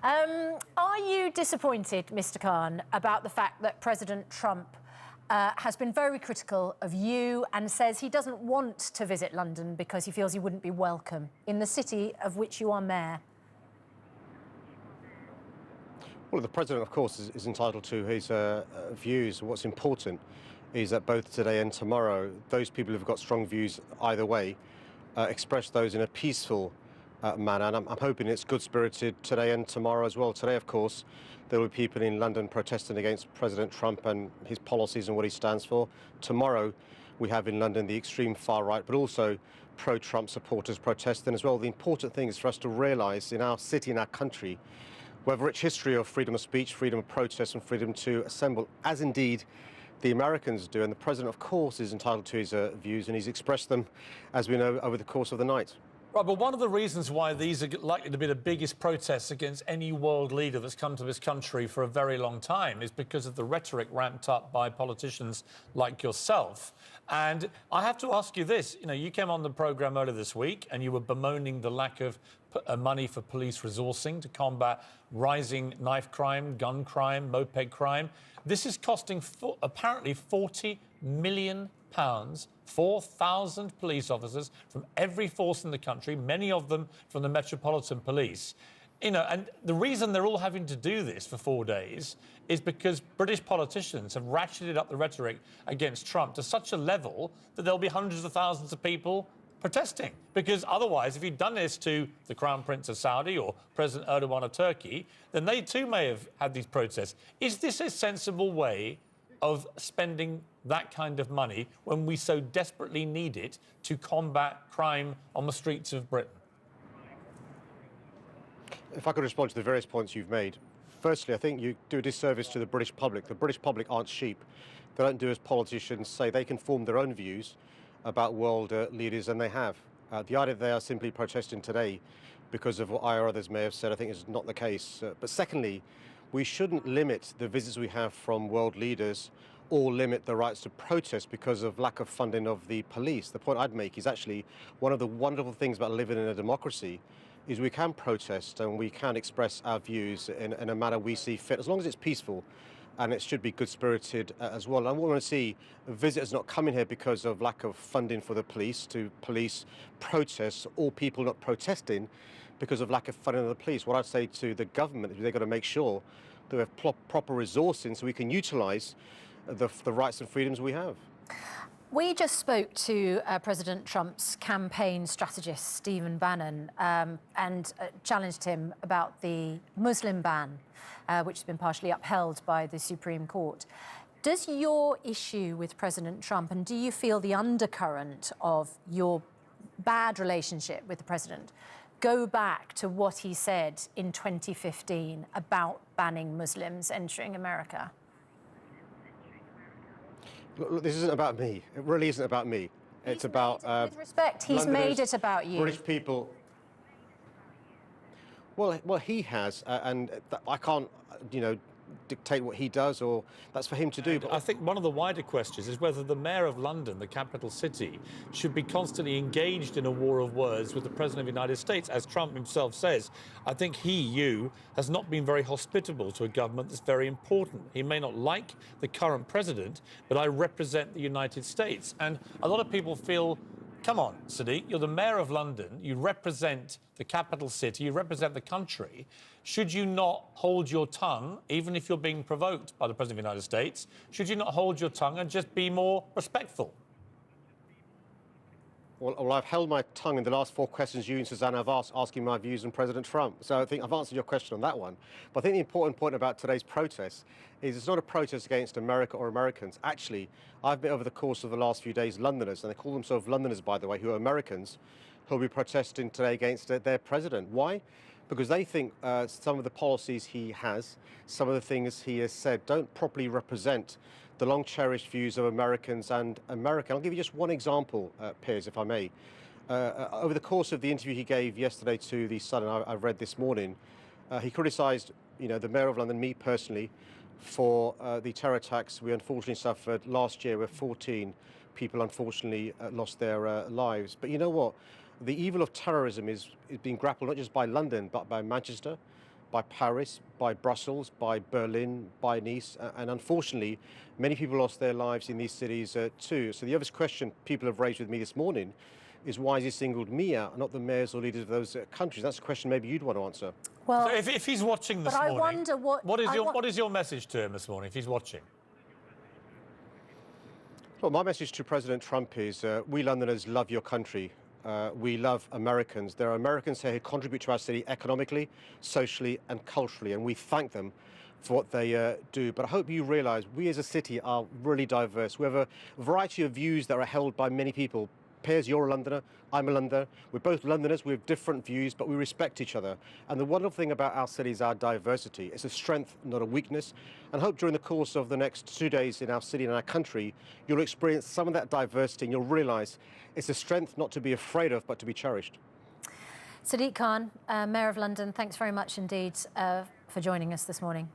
Are you disappointed, Mr. Khan, about the fact that President Trump has been very critical of you and says he doesn't want to visit London because he feels he wouldn't be welcome in the city of which you are mayor? Well, the President, of course, is entitled to his views. What's important is that both today and tomorrow, those people who've got strong views either way express those in a peaceful manner. And I'm hoping it's good-spirited today and tomorrow as well. Today, of course, there will be people in London protesting against President Trump and his policies and what he stands for. Tomorrow, we have in London the extreme far right, but also pro-Trump supporters protesting as well. The important thing is for us to realise in our city, in our country, we have a rich history of freedom of speech, freedom of protest and freedom to assemble, as indeed the Americans do. And the President, of course, is entitled to his views, and he's expressed them, as we know, over the course of the night. Right, but one of the reasons why these are likely to be the biggest protests against any world leader that's come to this country for a very long time is because of the rhetoric ramped up by politicians like yourself. And I have to ask you this. You know, you came on the programme earlier this week and you were bemoaning the lack of money for police resourcing to combat rising knife crime, gun crime, moped crime. This is costing apparently £40 million. 4,000 police officers from every force in the country, many of them from the Metropolitan Police. You know, and the reason they're all having to do this for 4 days is because British politicians have ratcheted up the rhetoric against Trump to such a level that there'll be hundreds of thousands of people protesting. Because otherwise, if you'd done this to the Crown Prince of Saudi or President Erdogan of Turkey, then they too may have had these protests. Is this a sensible way of spending that kind of money when we so desperately need it to combat crime on the streets of Britain? If I could respond to the various points you've made. Firstly, I think you do a disservice to the British public. The British public aren't sheep. They don't do as politicians say. They can form their own views about world leaders, and they have. The idea that they are simply protesting today because of what I or others may have said, I think is not the case. But secondly, we shouldn't limit the visits we have from world leaders or limit the rights to protest because of lack of funding of the police. The point I'd make is actually one of the wonderful things about living in a democracy is we can protest and we can express our views in a manner we see fit, as long as it's peaceful, and it should be good-spirited as well. I want to see visitors not coming here because of lack of funding for the police, to police protests, or people not protesting because of lack of funding of the police. What I'd say to the government is they've got to make sure that we have proper resourcing so we can utilise the rights and freedoms we have. We just spoke to President Trump's campaign strategist, Stephen Bannon, and challenged him about the Muslim ban, which has been partially upheld by the Supreme Court. Does your issue with President Trump, and do you feel the undercurrent of your bad relationship with the president, go back to what he said in 2015 about banning Muslims entering America? Look, this isn't about me. It really isn't about me. It's about... with respect, he's made it about you. British people. Well, he has, and I can't, dictate what he does, or that's for him to do. But I think one of the wider questions is whether the Mayor of London, the capital city, should be constantly engaged in a war of words with the President of the United States. As Trump himself says, I think you, has not been very hospitable to a government that's very important. He may not like the current president, but I represent the United States. And a lot of people feel, come on, Sadiq, you're the Mayor of London, you represent the capital city, you represent the country. Should you not hold your tongue, even if you're being provoked by the President of the United States? Should you not hold your tongue and just be more respectful? Well, I've held my tongue in the last 4 questions you and Susanna have asked, asking my views on President Trump. So I think I've answered your question on that one. But I think the important point about today's protest is it's not a protest against America or Americans. Actually, I've met over the course of the last few days Londoners, and they call themselves Londoners, by the way, who are Americans, who will be protesting today against their president. Why? Because they think some of the policies he has, some of the things he has said, don't properly represent the long-cherished views of Americans and America. I'll give you just one example, Piers, if I may. Over the course of the interview he gave yesterday to The Sun, and I read this morning, he criticised, the Mayor of London, me personally, for the terror attacks we unfortunately suffered last year, where 14 people unfortunately lost their lives. But you know what? The evil of terrorism is being grappled not just by London, but by Manchester, by Paris, by Brussels, by Berlin, by Nice, and unfortunately, many people lost their lives in these cities too. So the obvious question people have raised with me this morning is why has he singled me out, not the mayors or leaders of those countries? That's a question maybe you'd want to answer. Well, So if he's watching this morning, I wonder what is your message to him this morning if he's watching? Well, my message to President Trump is we Londoners love your country. We love Americans. There are Americans here who contribute to our city economically, socially and culturally, and we thank them for what they do. But I hope you realise we as a city are really diverse. We have a variety of views that are held by many people. Piers, you're a Londoner, I'm a Londoner. We're both Londoners, we have different views, but we respect each other. And the wonderful thing about our city is our diversity. It's a strength, not a weakness. And I hope during the course of the next 2 days in our city and our country, you'll experience some of that diversity and you'll realise it's a strength not to be afraid of, but to be cherished. Sadiq Khan, Mayor of London, thanks very much indeed for joining us this morning.